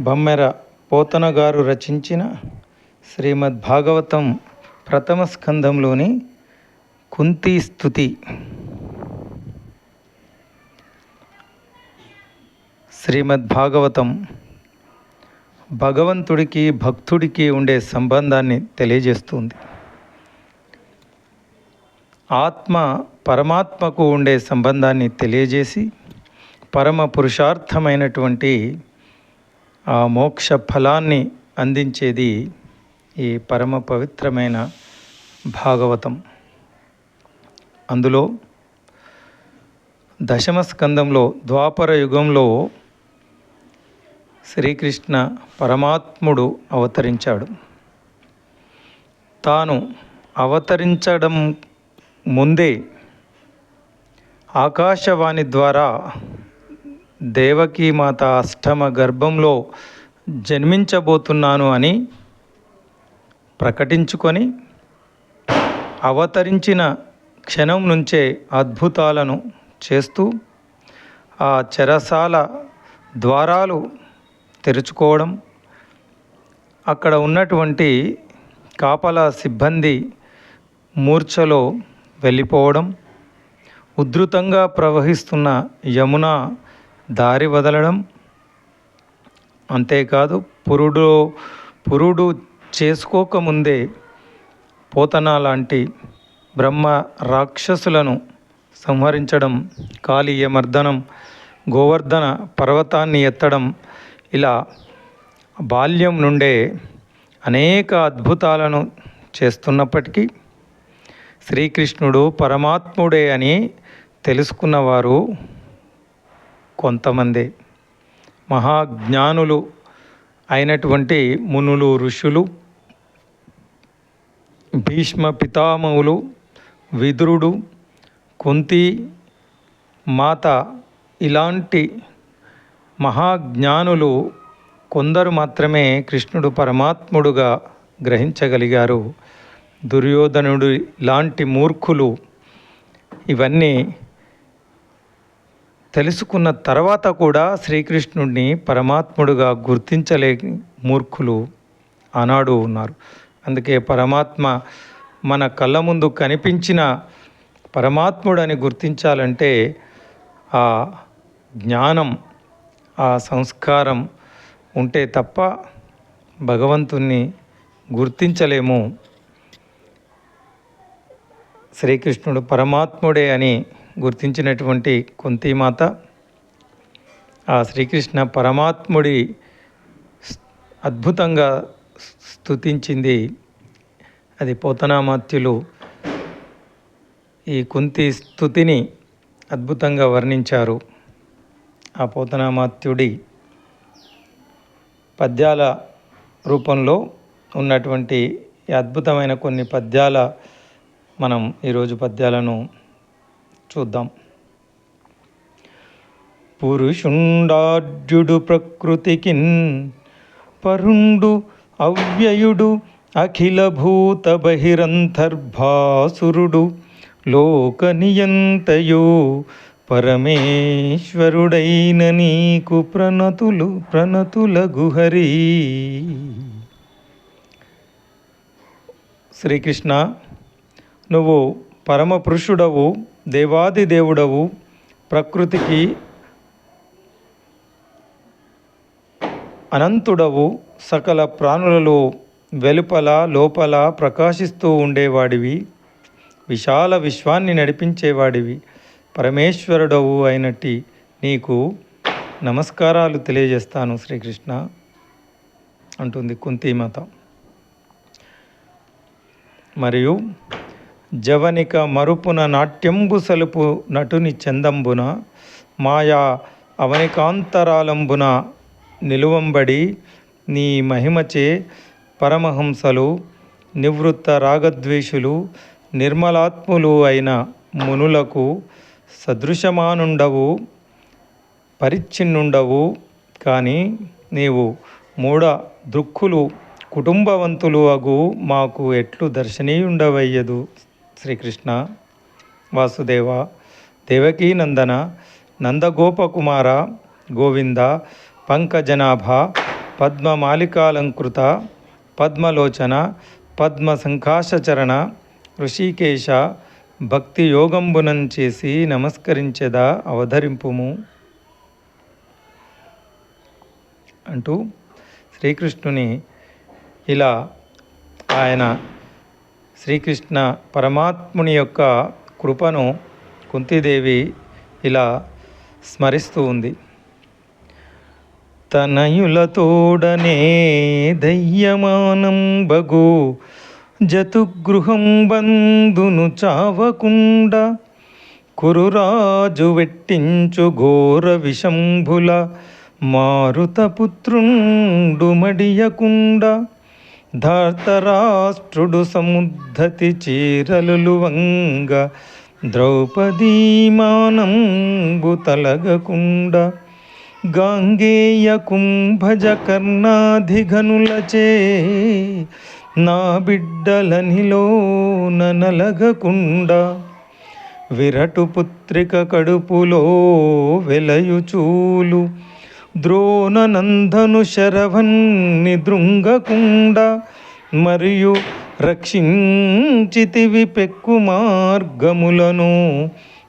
బమ్మెర పోతన గారు రచించిన శ్రీమద్ భాగవతం ప్రథమ స్కంధంలోని కుంతీ స్తుతి. శ్రీమద్ భాగవతం భగవంతుడికి భక్తుడికి ఉండే సంబంధాన్ని తెలియజేస్తుంది. ఆత్మ పరమాత్మకు ఉండే సంబంధాన్ని తెలియజేసి పరమ పురుషార్థమైనటువంటి ఆ మోక్ష ఫలాన్ని అందించేది ఈ పరమ పవిత్రమైన భాగవతం. అందులో దశమ స్కందంలో ద్వాపర యుగంలో శ్రీకృష్ణ పరమాత్ముడు అవతరించాడు. తాను అవతరించడం ముందే ఆకాశవాణి ద్వారా దేవకీమాత అష్టమ గర్భంలో జన్మించబోతున్నాను అని ప్రకటించుకొని అవతరించిన క్షణం నుంచే అద్భుతాలను చేస్తూ ఆ చెరసాల ద్వారాలు తెరుచుకోవడం, అక్కడ ఉన్నటువంటి కాపలా సిబ్బంది మూర్ఛలో వెళ్ళిపోవడం, ఉధృతంగా ప్రవహిస్తున్న యమున దారి వదలడం, అంతేకాదు పురుడు చేసుకోకముందే పోతన లాంటి బ్రహ్మ రాక్షసులను సంహరించడం, కాళీయమర్దనం, గోవర్ధన పర్వతాన్ని ఎత్తడం, ఇలా బాల్యం నుండే అనేక అద్భుతాలను చేస్తున్నప్పటికీ శ్రీకృష్ణుడు పరమాత్ముడే అని తెలుసుకున్నవారు కొంతమందే. మహాజ్ఞానులు అయినటువంటి మునులు, ఋషులు, భీష్మ పితామహులు, విదురుడు, కుంతి మాత ఇలాంటి మహాజ్ఞానులు కొందరు మాత్రమే కృష్ణుడు పరమాత్ముడుగా గ్రహించగలిగారు. దుర్యోధనుడు లాంటి మూర్ఖులు ఇవన్నీ తెలుసుకున్న తర్వాత కూడా శ్రీకృష్ణుడిని పరమాత్ముడుగా గుర్తించలేని మూర్ఖులు ఆనాడు ఉన్నారు. అందుకే పరమాత్మ మన కళ్ళ ముందు కనిపించిన పరమాత్ముడని గుర్తించాలంటే ఆ జ్ఞానం, ఆ సంస్కారం ఉంటే తప్ప భగవంతుణ్ణి గుర్తించలేము. శ్రీకృష్ణుడు పరమాత్ముడే అని గుర్తించినటువంటి కుంతీమాత ఆ శ్రీకృష్ణ పరమాత్ముడి అద్భుతంగా స్తుతించింది. అది పోతనామాత్యులు ఈ కుంతి స్తుతిని అద్భుతంగా వర్ణించారు. ఆ పోతనామాత్యుడి పద్యాల రూపంలో ఉన్నటువంటి అద్భుతమైన కొన్ని పద్యాల మనం ఈరోజు పద్యాలను చూద్దాం. పురుషుండార్జుడు ప్రకృతికిన్ పరుండు అవ్యయుడు అఖిల భూత బహిరంతర్భాసురుడు లోక నియంతయో పరమేశ్వరుడైన నీకు ప్రణతులగు హరి. శ్రీకృష్ణ, నువ్వు పరమ పురుషుడవు, దేవాది దేవుడవు, ప్రకృతికి అనంతుడవు, సకల ప్రాణులలో వెలుపల లోపల ప్రకాశిస్తూ ఉండేవాడివి, విశాల విశ్వాన్ని నడిపించేవాడివి, పరమేశ్వరుడవు అయినట్టి నీకు నమస్కారాలు తెలియజేస్తాను శ్రీకృష్ణ అంటుంది కుంతీమాత. మరియు జవనిక మరుపున నాట్యంబు సలుపు నటుని చందంబున మాయా అవనికాంతరాలంబున నిలువంబడి నీ మహిమచే పరమహంసలు నివృత్త రాగద్వేషులు నిర్మలాత్ములు అయిన మునులకు సదృశమానుండవు, పరిచ్ఛిన్నుండవు. కానీ నీవు మూఢ దృక్కులు కుటుంబవంతులు అగు మాకు ఎట్లు దర్శనీయుండవయ్యదు. శ్రీకృష్ణ, వాసుదేవ, దేవకీనందన, నందగోపకుమార, గోవింద, పంకజనాభ, పద్మమాలికాలంకృత పద్మలోచన పద్మసంకాశచరణ ఋషికేశ భక్తి యోగంబునం చేసి నమస్కరించెదా అవధరింపుము అంటూ శ్రీకృష్ణుని ఇలా ఆయన శ్రీకృష్ణ పరమాత్ముని యొక్క కృపను కుంతీదేవి ఇలా స్మరిస్తూ ఉంది. తనయులతోడనే దయ్యమానం బగు జతుగృహం బందును చావకుండ కురురాజు వెట్టించు ఘోర విషంభుల మారుతపుత్రుండు మడియకుండ ధార్తరాష్ట్రుడు సముద్ధతి చీరలు వంగ ద్రౌపదీమానంబు తలగకుండ గాంగేయ కుంభజ కర్ణాధిఘనులచే నా బిడ్డలనిలోన నలగకుండ విరటు పుత్రిక కడుపులో వెలయుచూలు ద్రోణనందను శరవన్ని దృంగకుండ మరియు రక్షించితివి పెక్కు మార్గములను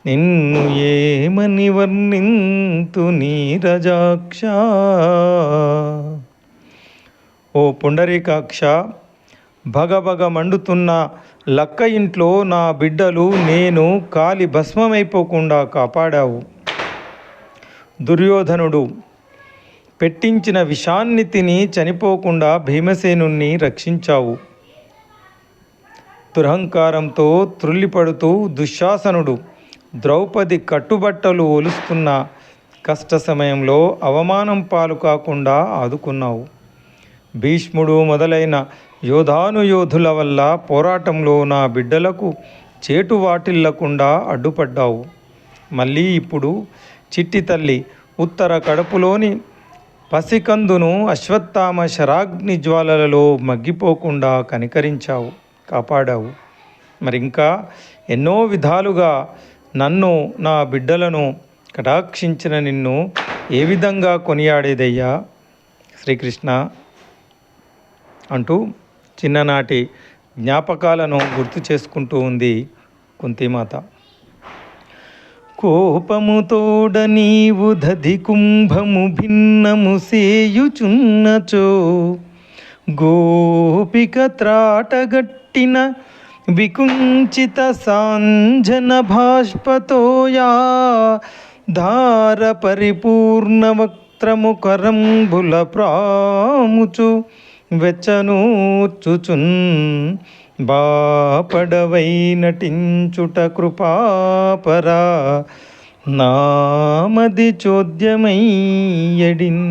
నిన్ను ఏమని వర్ణింతు నీరజాక్ష. ఓ పుండరీకాక్ష, భగభగ మండుతున్న లక్క ఇంట్లో నా బిడ్డలు నేను కాలి భస్మమైపోకుండా కాపాడావు. దుర్యోధనుడు పెట్టించిన విషాన్ని తిని చనిపోకుండా భీమసేనుణ్ణి రక్షించావు. దురహంకారంతో త్రుల్లిపడుతూ దుశ్శాసనుడు ద్రౌపది కట్టుబట్టలు ఒలుస్తున్న కష్ట సమయంలో అవమానం పాలు కాకుండా ఆదుకున్నావు. భీష్ముడు మొదలైన యోధానుయోధుల వల్ల పోరాటంలో నా బిడ్డలకు చేటు వాటిల్లకుండా అడ్డుపడ్డావు. మళ్ళీ ఇప్పుడు చిట్టి తల్లి ఉత్తర కడుపులోని పసికందును అశ్వత్థామ శరాగ్ని జ్వాలలలో మగ్గిపోకుండా కనికరించావు, కాపాడావు. మరింకా ఎన్నో విధాలుగా నన్ను నా బిడ్డలను కటాక్షించిన నిన్ను ఏ విధంగా కొనియాడేదయ్యా శ్రీకృష్ణ అంటూ చిన్ననాటి జ్ఞాపకాలను గుర్తు చేసుకుంటూ ఉంది కుంతీమాత. కోపముతోడ నీవు దధి కుంభము భిన్నము సేయుచున్నచో గోపిక త్రాటగట్టిన వికుంచిత సాంజన భాష్పతోయా ధార పరిపూర్ణ వక్త్రము కరంబుల ప్రాముచు వెచ్చనూర్చుచున్ బాపడవై నటించుట కృపాపరా నామది చోద్యమయ్యడిన్.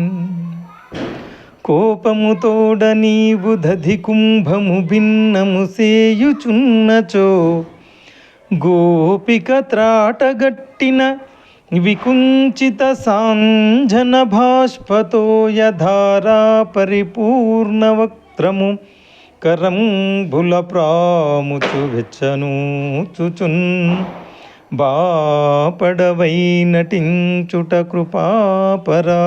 కోపముతోడ నీవు దధి కుంభము భిన్నము సేయుచున్నచో గోపిక త్రాటగట్టిన వికుంచిత సాంజన భాష్పతోయ ధారా పరిపూర్ణ వక్త్రము కరంబుల ప్రాముచు వెచ్చనూచుచున్ బాపడవై నటించుట కృపాపరా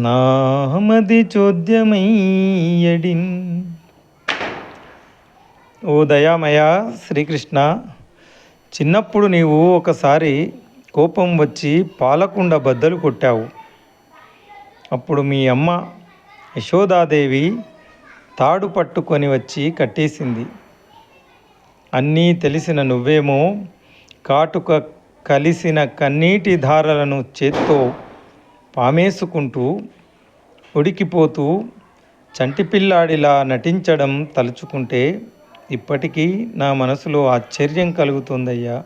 నామది చోద్యమయ్యడిన్. ఓ దయామయ శ్రీకృష్ణ, చిన్నప్పుడు నీవు ఒకసారి కోపం వచ్చి పాలకుండ బద్దలు కొట్టావు. అప్పుడు మీ అమ్మ యశోదాదేవి తాడు పట్టుకొని వచ్చి కట్టేసింది. అన్నీ తెలిసిన నువ్వేమో కాటుక కలిసిన కన్నీటి ధారలను చేత్తో పామేసుకుంటూ ఉడికిపోతూ చంటిపిల్లాడిలా నటించడం తలుచుకుంటే ఇప్పటికీ నా మనసులో ఆశ్చర్యం కలుగుతుందయ్యా.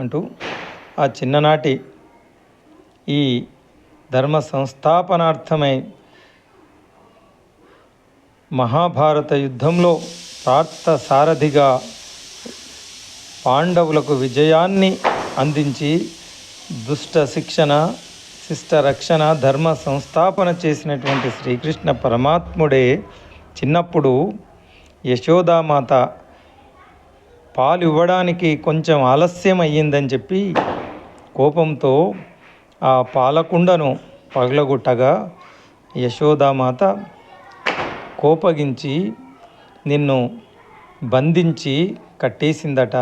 అంటూ ఆ చిన్ననాటి ఈ ధర్మ సంస్థాపనార్థమై మహాభారత యుద్ధంలో పార్థ సారథిగా పాండవులకు విజయాన్ని అందించి దుష్ట శిక్షణ శిష్ట రక్షణ ధర్మ సంస్థాపన చేసినటువంటి శ్రీకృష్ణ పరమాత్ముడే చిన్నప్పుడు యశోదామాత పాలు ఇవ్వడానికి కొంచెం ఆలస్యం అయ్యిందని చెప్పి కోపంతో ఆ పాలకుండను పగలగొట్టగా యశోదామాత కోపగించి నిన్ను బంధించి కట్టేసిందట.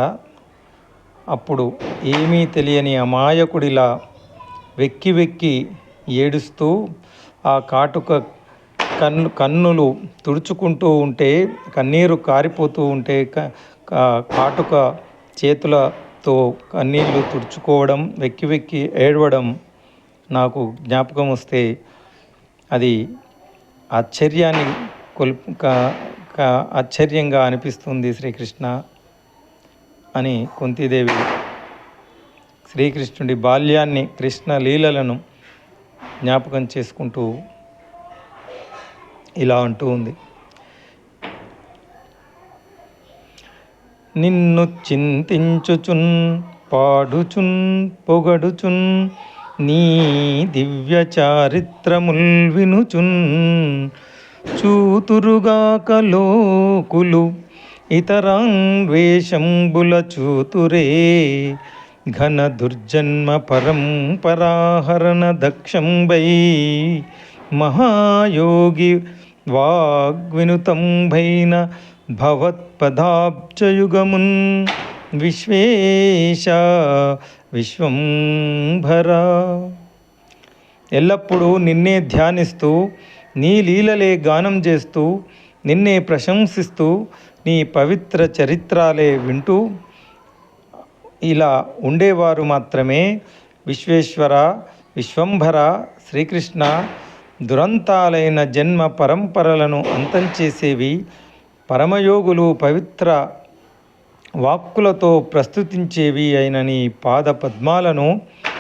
అప్పుడు ఏమీ తెలియని అమాయకుడిలా వెక్కి వెక్కి ఏడుస్తూ ఆ కాటుక కన్నులు తుడుచుకుంటూ ఉంటే, కన్నీరు కారిపోతూ ఉంటే కాటుక చేతులతో కన్నీళ్లు తుడుచుకోవడం, వెక్కి వెక్కి ఏడవడం నాకు జ్ఞాపకం వస్తే అది ఆశ్చర్యాన్ని ఆశ్చర్యంగా అనిపిస్తుంది. శ్రీకృష్ణ అని కుంతీదేవి శ్రీకృష్ణుడి బాల్యాన్ని, కృష్ణ లీలలను జ్ఞాపకం చేసుకుంటూ ఇలా అంటూ ఉంది. నిన్ను చింతించుచున్ పాడుచున్ పొగడుచున్ నీ దివ్య చారిత్రముల్ వినుచున్ చూతురుగాక లోకులు ఇతరాన్వేషంబుల చూతురే ఘన దుర్జన్మ పరంపరాహరణ దక్షంబై మహాయోగి వాగ్వినుతంబైన భవత్పదాబ్జయుగమున్ విశ్వేశ విశ్వంభరా. ఎల్లప్పుడూ నిన్నే ధ్యానిస్తూ, నీ లీలలే గానం చేస్తూ, నిన్నే ప్రశంసిస్తూ, నీ పవిత్ర చరిత్రాలే వింటూ ఇలా ఉండేవారు మాత్రమే విశ్వేశ్వర, విశ్వంభర, శ్రీకృష్ణ దురంతాలైన జన్మ పరంపరలను అంతం చేసేవి పరమయోగులు పవిత్ర వాక్కులతో ప్రస్తుతించేవి అయిన నీ పాద పద్మాలను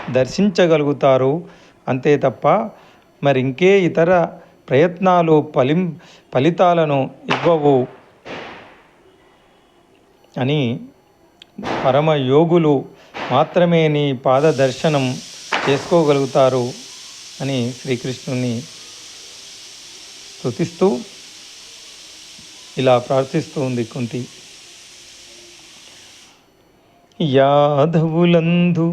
దర్శించగలుగుతారు. అంతే తప్ప మరింకే ఇతర ప్రయత్నాలు ఫలితాలను ఇవ్వవు అని పరమయోగులు మాత్రమే నీ పాద దర్శనం చేసుకోగలుగుతారు అని శ్రీకృష్ణుని స్తుతిస్తూ ఇలా ప్రార్థిస్తూ ఉంది కుంతి. యాదవులందు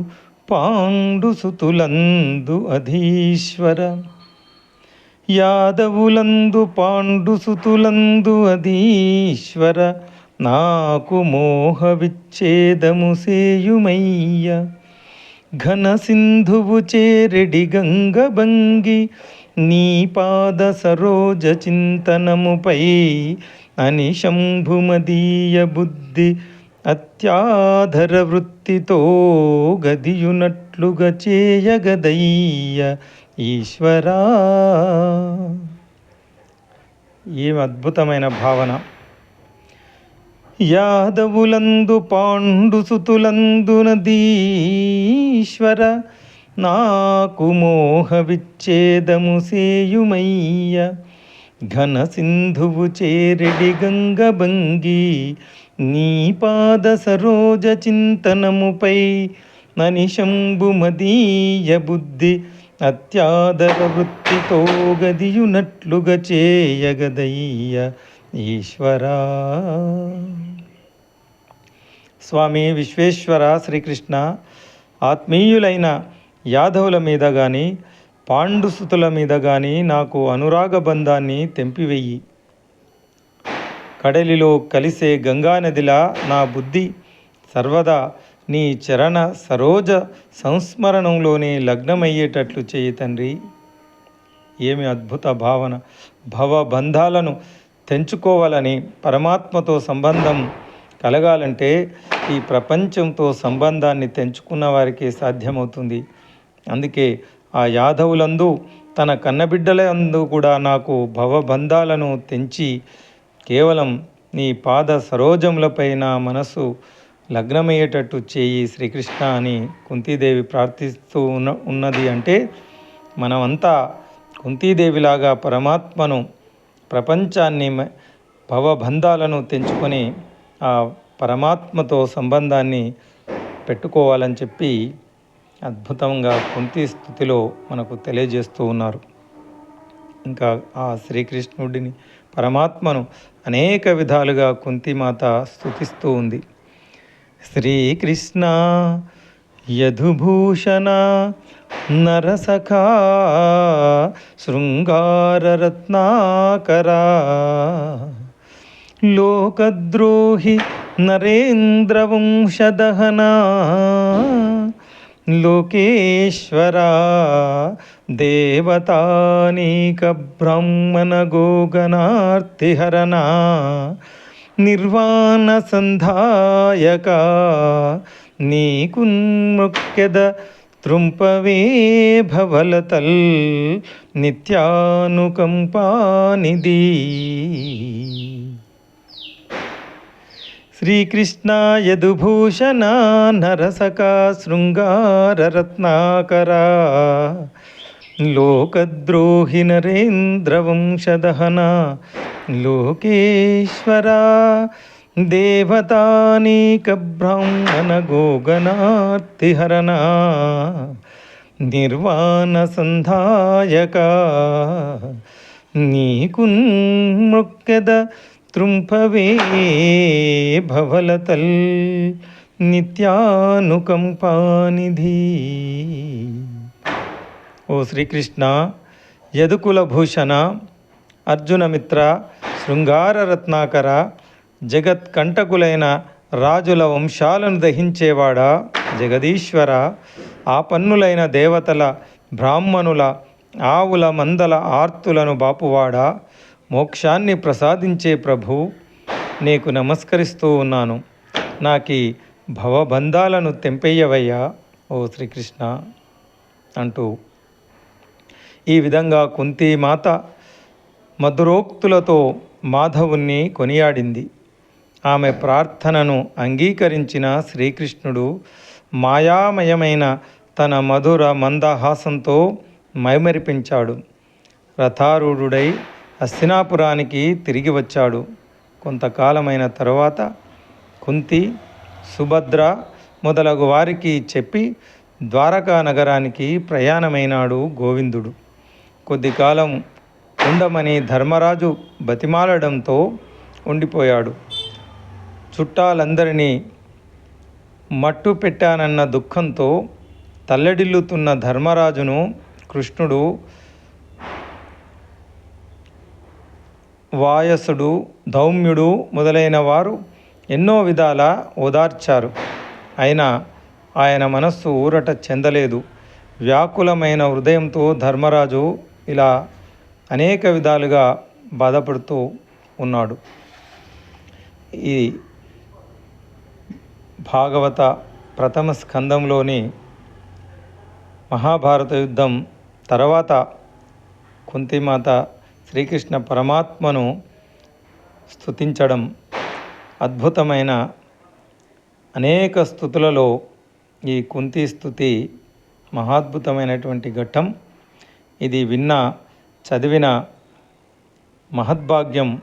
పాండుసుతులందు అధీశ్వర, యాదవులందు పాండుసుతులందు అధీశ్వర, నాకు మోహ విచ్ఛేదము సేయుమయ్య. ఘన సింధువు చేరెడి గంగభంగి నీ పాద సరోజ చింతనముపై అనిశంభుమదీయ బుద్ధి అత్యాధర వృత్తితో గదియునట్లుగా చేయగదయ్య ఈశ్వరా. ఏం అద్భుతమైన భావన! యాదవులందు పాండుసుతులందు నదీశ్వర, నాకు మోహ విచ్ఛేదము సేయుమయ్య. ఘన సింధువు చేరెడి గంగభంగి నీ పాద సరోజ చింతనముపై ననిశంభుమదీయ బుద్ధి అత్యాదర వృత్తితో గదియునట్లుగా చేయగదయ్య ఈశ్వరా. స్వామి విశ్వేశ్వర శ్రీకృష్ణ, ఆత్మీయులైన యాదవుల మీద కానీ పాండుసుతుల మీద కానీ నాకు అనురాగ బంధాన్ని తెంపివెయ్యి. కడలిలో కలిసే గంగానదిలా నా బుద్ధి సర్వదా నీ చరణ సరోజ సంస్మరణంలోనే లగ్నమయ్యేటట్లు చేయి తండ్రి. ఏమి అద్భుత భావన! భవబంధాలను తెంచుకోవాలని, పరమాత్మతో సంబంధం కలగాలంటే ఈ ప్రపంచంతో సంబంధాన్ని తెంచుకున్న వారికి సాధ్యమవుతుంది. అందుకే ఆ యాదవులందు తన కన్నబిడ్డలందు కూడా నాకు భవబంధాలను తెంచి కేవలం నీ పాద సరోజములపై నా మనసు లగ్నమయ్యేటట్టు చేయి శ్రీకృష్ణ అని కుంతీదేవి ప్రార్థిస్తూ ఉన్నది. అంటే మనమంతా కుంతీదేవిలాగా పరమాత్మను, ప్రపంచాన్ని, భవబంధాలను తెంచుకొని ఆ పరమాత్మతో సంబంధాన్ని పెట్టుకోవాలని చెప్పి అద్భుతంగా కుంతి స్తుతిలో మనకు తెలియజేస్తూ ఉన్నారు. ఇంకా ఆ శ్రీకృష్ణుడిని, పరమాత్మను అనేక విధాలుగా కుంతిమాత స్తుతిస్తూ ఉంది. శ్రీకృష్ణ యదుభూషణ నరసఖా శృంగారరత్నాకరా లోకద్రోహి నరేంద్రవంశదహనా లోకేశ్వరా దేవతానీక బ్రాహ్మణ గోగణార్తిహరణ నిర్వాణ సంధాయక నీకున్ముఖ్యద త్రుంపవే భవలతల్ నిత్యానుకంపానిధి. శ్రీకృష్ణ యదుభూషణ నరసకా శృంగారరత్నాకరా లోకద్రోహి నరేంద్రవంశదహన లోకేశ్వరా దేవతానీక బ్రాహ్మణ గోగణార్తిహరణ నిర్వాణ సంధాయక నీకున్ముఖ్యద త్రుంపవే భవలతల్ నిత్యానుకంపానిధి. ఓ శ్రీకృష్ణ, యదుకుల భూషణ, అర్జునమిత్ర, శృంగారరత్నాకర, జగత్కంటకులైన రాజుల వంశాలను దహించేవాడా, జగదీశ్వర, ఆపన్నులైన దేవతల, బ్రాహ్మణుల, ఆవుల మందల ఆర్తులను బాపువాడా, మోక్షాన్ని ప్రసాదించే ప్రభు, నీకు నమస్కరిస్తూ ఉన్నాను. నాకీ భవబంధాలను తెంపెయ్యవయ్యా ఓ శ్రీకృష్ణ అంటూ ఈ విధంగా కుంతీమాత మధురోక్తులతో మాధవుణ్ణి కొనియాడింది. ఆమె ప్రార్థనను అంగీకరించిన శ్రీకృష్ణుడు మాయామయమైన తన మధుర మందహాసంతో మైమరిపించాడు. రథారూఢుడై హస్తినాపురానికి తిరిగి వచ్చాడు. కొంతకాలమైన తరువాత కుంతి, సుభద్ర మొదలగు వారికి చెప్పి ద్వారకా నగరానికి ప్రయాణమైనాడు గోవిందుడు. కొద్ది కాలం ఉండమని ధర్మరాజు బతిమాలడంతో ఉండిపోయాడు. చుట్టాలందరినీ మట్టు పెట్టానన్న దుఃఖంతో తల్లడిల్లుతున్న ధర్మరాజును కృష్ణుడు, వాయసుడు, ధౌమ్యుడు మొదలైన వారు ఎన్నో విధాల ఓదార్చారు. అయినా ఆయన మనస్సు ఊరట చెందలేదు. వ్యాకులమైన హృదయంతో ధర్మరాజు ఇలా అనేక విధాలుగా బాధపడుతూ ఉన్నాడు. ఈ భాగవత ప్రథమ స్కందంలోని మహాభారత యుద్ధం తర్వాత కుంతిమాత శ్రీకృష్ణ పరమాత్మను స్తుతించడం అద్భుతమైన అనేక స్తుతులలో ఈ కుంతి స్తుతి మహాద్భుతమైనటువంటి ఘట్టం. ఇది విన్న, చదివిన మహద్భాగ్యం.